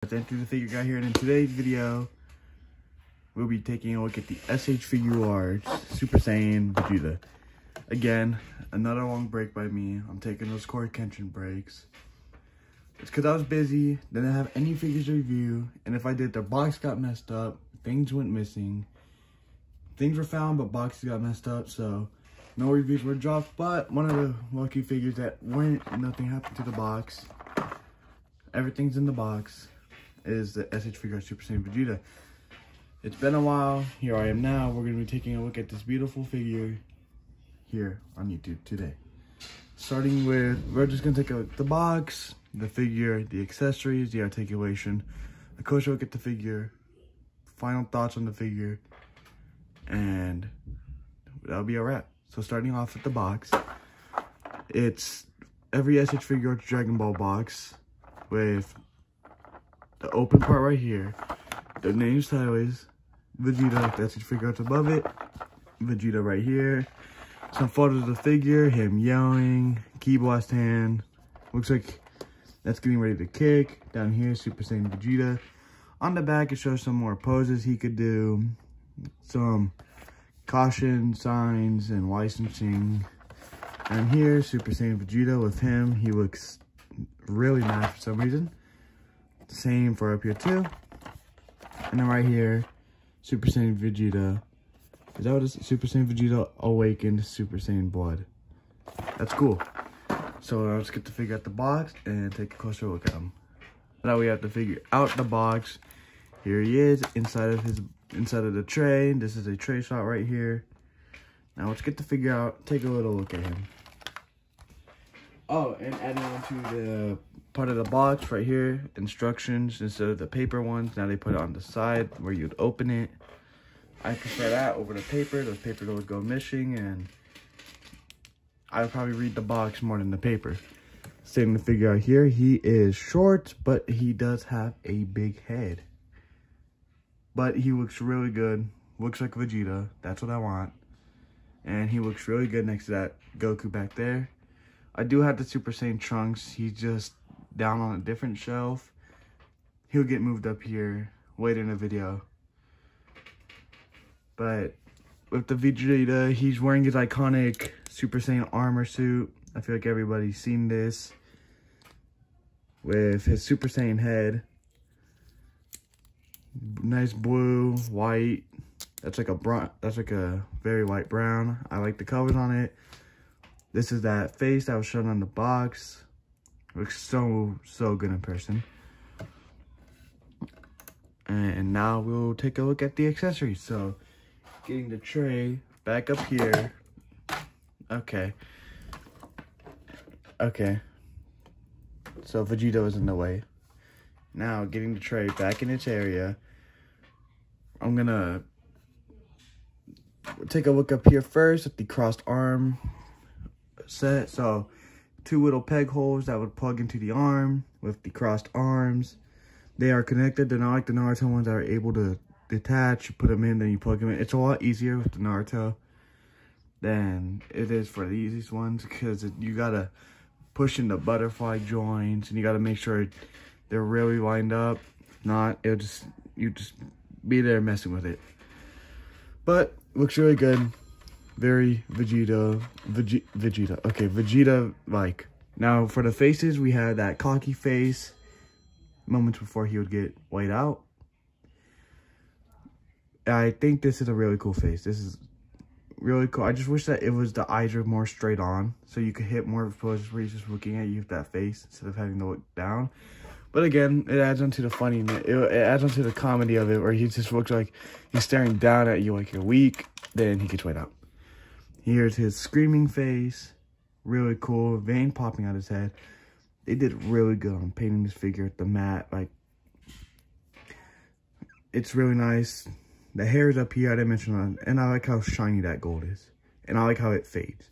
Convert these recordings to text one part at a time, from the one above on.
Enter the figure guy here, and in today's video we'll be taking a look at the ShFiguarts Super Saiyan Vegeta. Again, another long break by me. I'm taking those cord tension breaks. It's because I was busy, didn't have any figures to review, and if I did, the box got messed up, things went missing. Things were found, but boxes got messed up, so no reviews were dropped. But one of the lucky figures that nothing happened to the box, everything's in the box, is the ShFiguarts Super Saiyan Vegeta. It's been a while. Here I am now. We're going to be taking a look at this beautiful figure here on YouTube today. Starting with, we're just going to take a look at the box, the figure, the accessories, the articulation, a closer look at the figure, final thoughts on the figure, and that'll be a wrap. So starting off with the box, it's every ShFiguarts Dragon Ball box with the open part right here, the name sideways, Vegeta, that's ShFiguarts above it, Vegeta right here, some photos of the figure, him yelling, ki blast hand, looks like that's getting ready to kick, down here, Super Saiyan Vegeta. On the back, it shows some more poses he could do, some caution signs and licensing, and here, Super Saiyan Vegeta with him, he looks really mad for some reason. Same for up here too. And then right here, Super Saiyan Vegeta. Is that what it is? Super Saiyan Vegeta Awakened Super Saiyan Blood. That's cool. So let's get the figure out the box and take a closer look at him. Now we have the figure out the box. Here he is inside of the tray. This is a tray shot right here. Now let's get the figure out, take a little look at him. Oh, and adding on to the part of the box right here, instructions instead of the paper ones. Now they put it on the side where you'd open it. I prefer that over the paper. Those papers would go missing, and I would probably read the box more than the paper. Setting the figure out here, he is short, but he does have a big head. But he looks really good. Looks like Vegeta. That's what I want. And he looks really good next to that Goku back there. I do have the Super Saiyan Trunks. He's just down on a different shelf. He'll get moved up here later in the video. But with the Vegeta, he's wearing his iconic Super Saiyan armor suit. I feel like everybody's seen this. With his Super Saiyan head. Nice blue, white. That's like a very light brown. I like the colors on it. This is that face that was shown on the box. Looks so good in person. And now we'll take a look at the accessories. So, getting the tray back up here. Okay. So Vegeta was in the way. Now, getting the tray back in its area. I'm gonna take a look up here first at the crossed arm set. So 2 little peg holes that would plug into the arm with the crossed arms. They are connected. They're not like the Naruto ones that are able to detach. You put them in, then you plug them in. It's a lot easier with the Naruto than it is for the easiest ones, because you gotta push in the butterfly joints and you gotta make sure they're really lined up. If not, you just be there messing with it. But looks really good. Very Vegeta. Okay, Vegeta-like. Now, for the faces, we had that cocky face moments before he would get laid out. I think this is a really cool face. This is really cool. I just wish that the eyes were more straight on, so you could hit more poses where he's just looking at you with that face instead of having to look down. But again, it adds on to the funniness. It adds on to the comedy of it, where he just looks like he's staring down at you like you're weak. Then he gets laid out. Here's his screaming face. Really cool. Vein popping out his head. They did really good on painting this figure at the mat. Like, it's really nice. The hair is up here. I didn't mention that. And I like how shiny that gold is. And I like how it fades.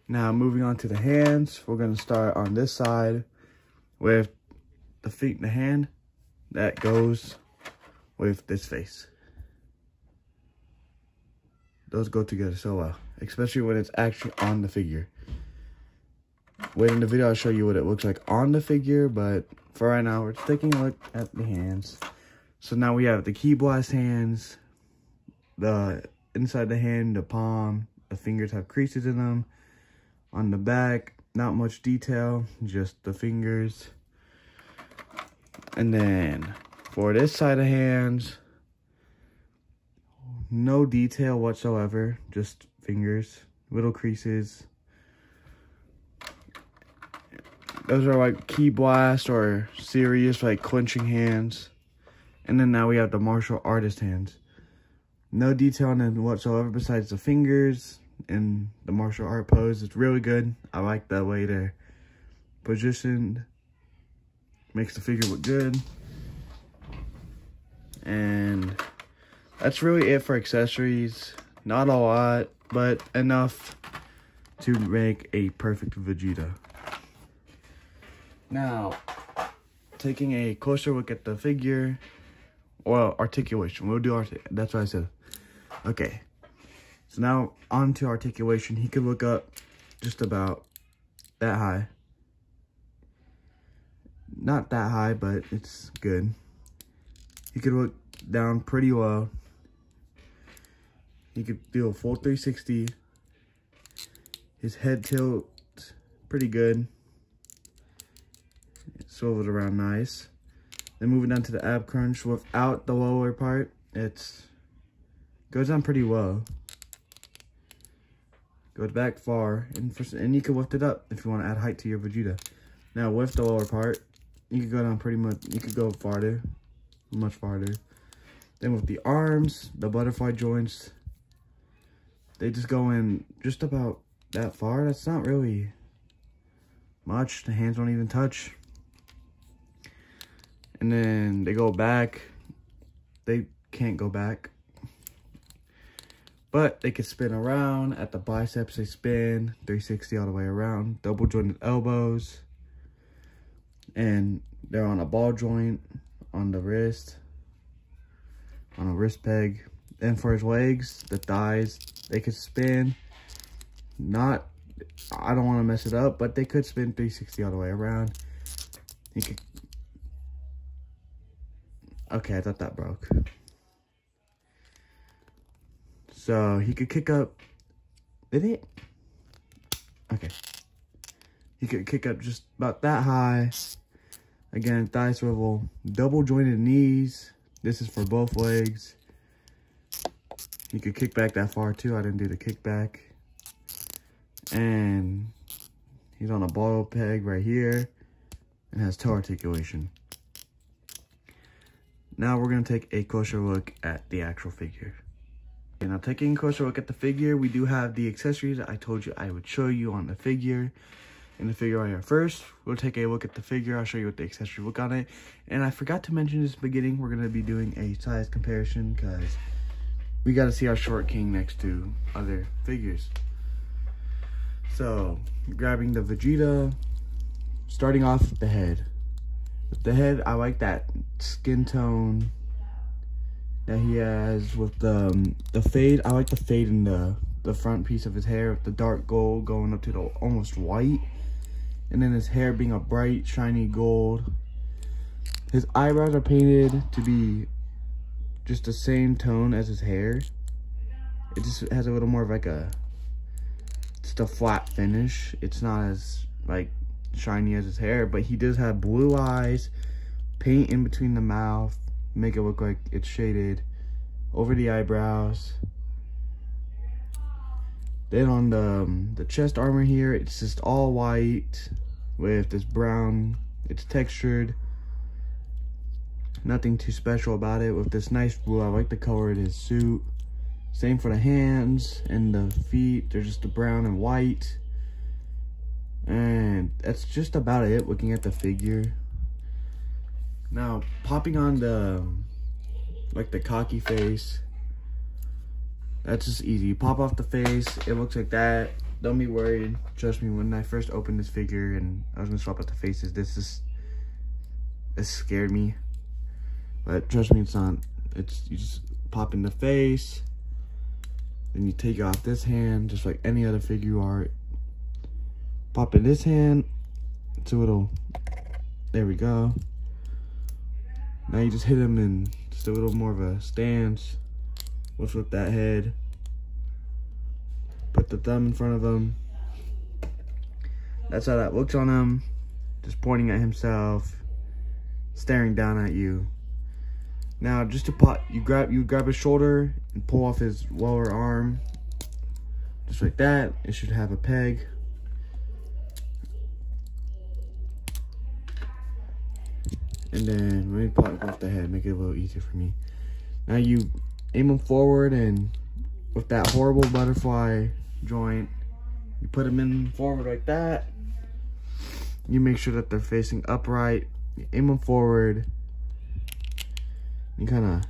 Now, moving on to the hands. We're going to start on this side with the feet and the hand. That goes with this face. Those go together so well, especially when it's actually on the figure. Later in the video, I'll show you what it looks like on the figure, but for right now, we're taking a look at the hands. So now we have the Ki Blast hands, the inside the hand, the palm, the fingers have creases in them. On the back, not much detail, just the fingers. And then for this side of hands, no detail whatsoever, just fingers, little creases. Those are like Ki Blast or serious, like clenching hands. And then now we have the martial artist hands. No detail on them whatsoever besides the fingers and the martial art pose. It's really good. I like that way they're positioned. Makes the figure look good. And that's really it for accessories. Not a lot, but enough to make a perfect Vegeta. Now, taking a closer look at the figure, well, articulation. We'll do that's what I said. Okay. So now on to articulation. He could look up just about that high. Not that high, but it's good. He could look down pretty low. He could do a full 360. His head tilt pretty good. Swivel it around nice. Then moving down to the ab crunch without the lower part, goes down pretty low. Goes back far, and you can lift it up if you want to add height to your Vegeta. Now with the lower part, you could go down pretty much. You could go farther, much farther. Then with the arms, the butterfly joints, they just go in just about that far. That's not really much. The hands don't even touch. And then they go back. They can't go back. But they can spin around. At the biceps, they spin 360 all the way around. Double jointed elbows. And they're on a ball joint on the wrist. On a wrist peg. And for his legs, the thighs, they could spin. I don't want to mess it up, but they could spin 360 all the way around. He could. Okay, I thought that broke. So he could kick up. Did it? Okay. He could kick up just about that high. Again, thigh swivel. Double jointed knees. This is for both legs. He could kick back that far too. I didn't do the kickback. And he's on a ball peg right here. And has toe articulation. Now we're going to take a closer look at the actual figure. Okay, now taking a closer look at the figure, we do have the accessories that I told you I would show you on the figure. In the figure right here. First, we'll take a look at the figure. I'll show you what the accessories look on it. And I forgot to mention this at the beginning, we're going to be doing a size comparison because we got to see our short king next to other figures. So, grabbing the Vegeta, starting off with the head. With the head, I like that skin tone that he has with the fade. I like the fade in the front piece of his hair with the dark gold going up to the almost white. And then his hair being a bright, shiny gold. His eyebrows are painted to be just the same tone as his hair. It just has a little more of like just a flat finish. It's not as like shiny as his hair, but he does have blue eyes, paint in between the mouth, make it look like it's shaded over the eyebrows. Then on the chest armor here, it's just all white with this brown. It's textured. Nothing too special about it. With this nice blue, I like the color of his suit. Same for the hands and the feet. They're just brown and white. And that's just about it looking at the figure. Now, popping on the cocky face. That's just easy. You pop off the face, it looks like that. Don't be worried. Trust me, when I first opened this figure and I was gonna swap out the faces, this scared me. But trust me, it's not. You just pop in the face, then you take off this hand, just like any other figure art. pop in this hand. It's a little, there we go. Now you just hit him in just a little more of a stance. We'll flip that head. Put the thumb in front of him. That's how that looks on him. Just pointing at himself, staring down at you. Now, just to pop, you grab his shoulder and pull off his lower arm, just like that. It should have a peg. And then let me pop off the head, make it a little easier for me. Now you aim him forward, and with that horrible butterfly joint, you put them in forward like that. You make sure that they're facing upright. You aim them forward. You kind of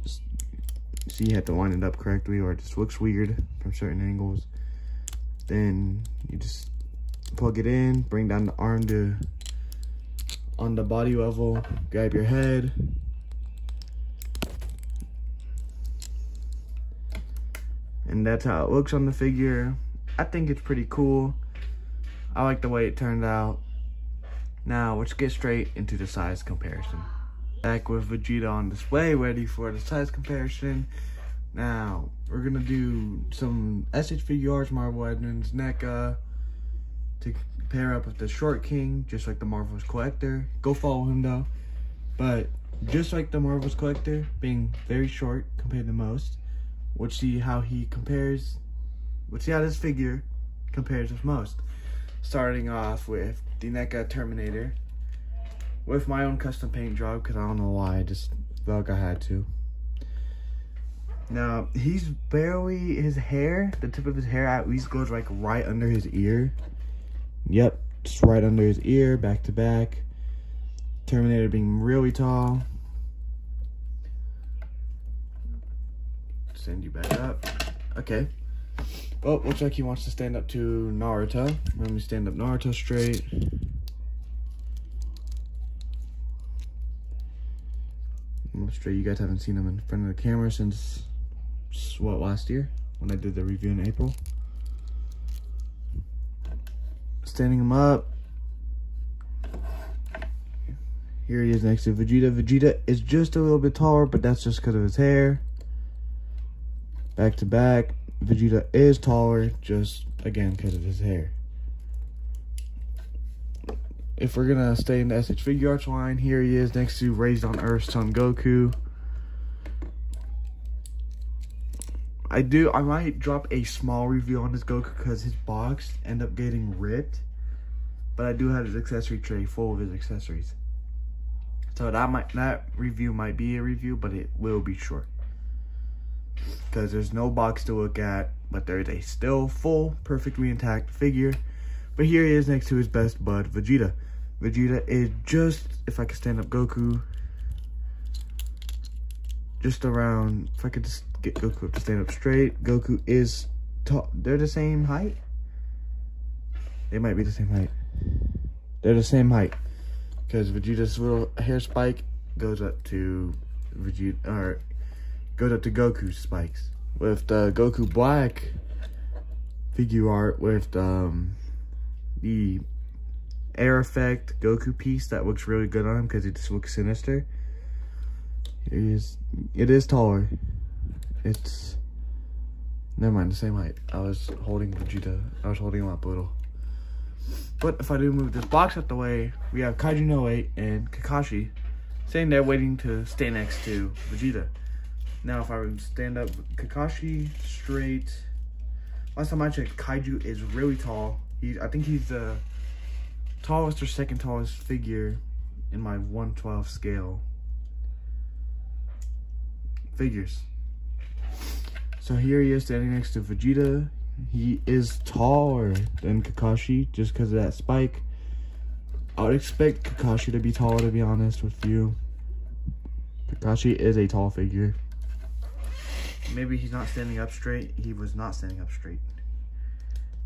just see you have to line it up correctly, or it just looks weird from certain angles. Then you just plug it in, bring down the arm to on the body level, grab your head. And that's how it looks on the figure. I think it's pretty cool. I like the way it turned out. Now, let's get straight into the size comparison. Back with Vegeta on display, ready for the size comparison. Now, we're gonna do some ShFiguarts Marvel Legends NECA to pair up with the Short King, just like the Marvel's Collector. Go follow him though. But just like the Marvel's Collector, being very short compared to most, we'll see how he compares. We'll see how this figure compares with most. Starting off with the NECA Terminator, with my own custom paint job, because I don't know why, I just felt like I had to. Now, he's barely, his hair, the tip of his hair at least goes like right under his ear. Yep, just right under his ear, back to back. Terminator being really tall. Send you back up. Okay. Well, looks like he wants to stand up to Naruto. Let me stand up Naruto straight. Straight. You guys haven't seen him in front of the camera since, what, last year? When I did the review in April. Standing him up. Here he is next to Vegeta. Vegeta is just a little bit taller, but that's just because of his hair. Back to back. Vegeta is taller, just again because of his hair. If we're gonna stay in the ShFiguarts line, here he is next to Raised on Earth Son Goku. I might drop a small review on this Goku because his box ended up getting ripped, but I do have his accessory tray full of his accessories. So that review might be a review, but it will be short. Because there's no box to look at, but there is a still full, perfectly intact figure. But here he is next to his best bud, Vegeta. Vegeta is just, if I could stand up Goku, just around, if I could just get Goku up to stand up straight. Goku is tall. They're the same height? They might be the same height. They're the same height. Because Vegeta's little hair spike goes up to Vegeta, or goes up to Goku's spikes. With the Goku Black figure art with the air effect Goku piece that looks really good on him because it just looks sinister. It is taller. It's, never mind, the same height. I was holding Vegeta. I was holding him up a little. But if I do move this box out the way, we have Kaiju No 8 and Kakashi sitting there waiting to stay next to Vegeta. Now, if I would stand up Kakashi straight, last time I checked, Kaiju is really tall. I think he's the tallest or second tallest figure in my 1/12 scale figures. So here he is standing next to Vegeta. He is taller than Kakashi just because of that spike. I would expect Kakashi to be taller, to be honest with you. Kakashi is a tall figure. Maybe he's not standing up straight. He was not standing up straight.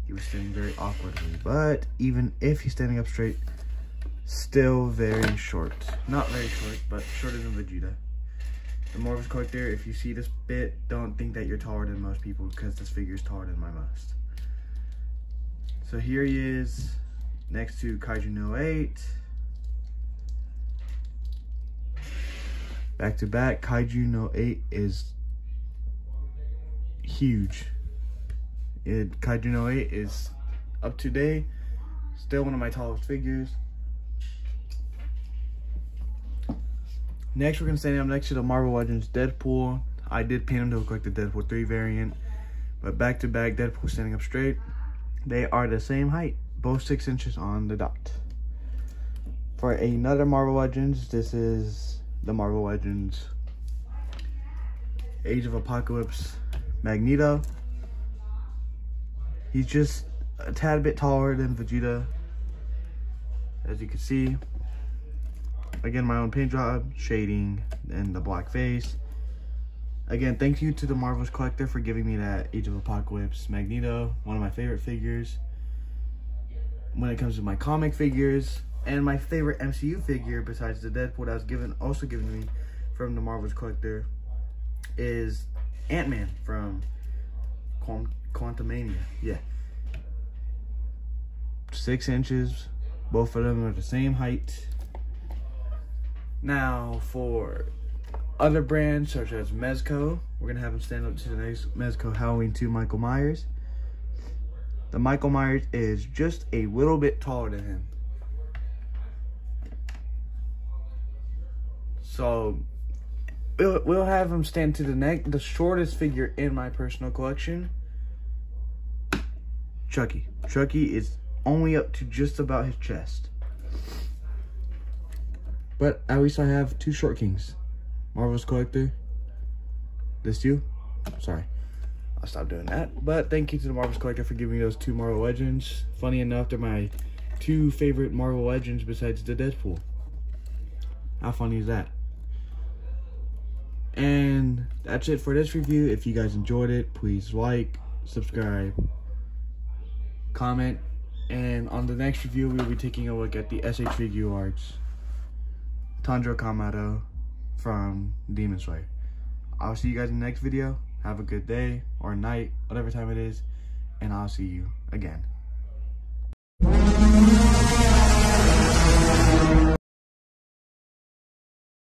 He was standing very awkwardly. But even if he's standing up straight, still very short. Not very short, but shorter than Vegeta. The Marvel's Collector, if you see this bit, don't think that you're taller than most people because this figure is taller than my most. So here he is next to Kaiju 08. Back to back, Kaiju 08 is huge. Kaiju 08 is up to date. Still one of my tallest figures. Next, we're going to stand up next to the Marvel Legends Deadpool. I did paint him to look like the Deadpool 3 variant. But back to back, Deadpool standing up straight. They are the same height. Both 6 inches on the dot. For another Marvel Legends, this is the Marvel Legends Age of Apocalypse Magneto. He's just a tad bit taller than Vegeta, as you can see. Again, my own paint job, shading, and the black face. Again, thank you to the Marvel's Collector for giving me that Age of Apocalypse Magneto, one of my favorite figures. When it comes to my comic figures, and my favorite MCU figure besides the Deadpool that was also given to me from the Marvel's Collector is Ant-Man from Quantumania. Yeah. 6 inches. Both of them are the same height. Now, for other brands such as Mezco, we're going to have him stand up to the next Mezco Halloween 2 Michael Myers. The Michael Myers is just a little bit taller than him. So, we'll have him stand to the shortest figure in my personal collection, Chucky. Chucky is only up to just about his chest. But at least I have 2 short kings. Marvel's Collector. This you? Sorry. I'll stop doing that. But thank you to the Marvel's Collector for giving me those 2 Marvel Legends. Funny enough, they're my 2 favorite Marvel Legends besides the Deadpool. How funny is that? And that's it for this review. If you guys enjoyed it, please like, subscribe, comment. And on the next review, we'll be taking a look at the ShFiguarts Tundra Kamado from Demon Slayer. I'll see you guys in the next video. Have a good day or night, whatever time it is, and I'll see you again.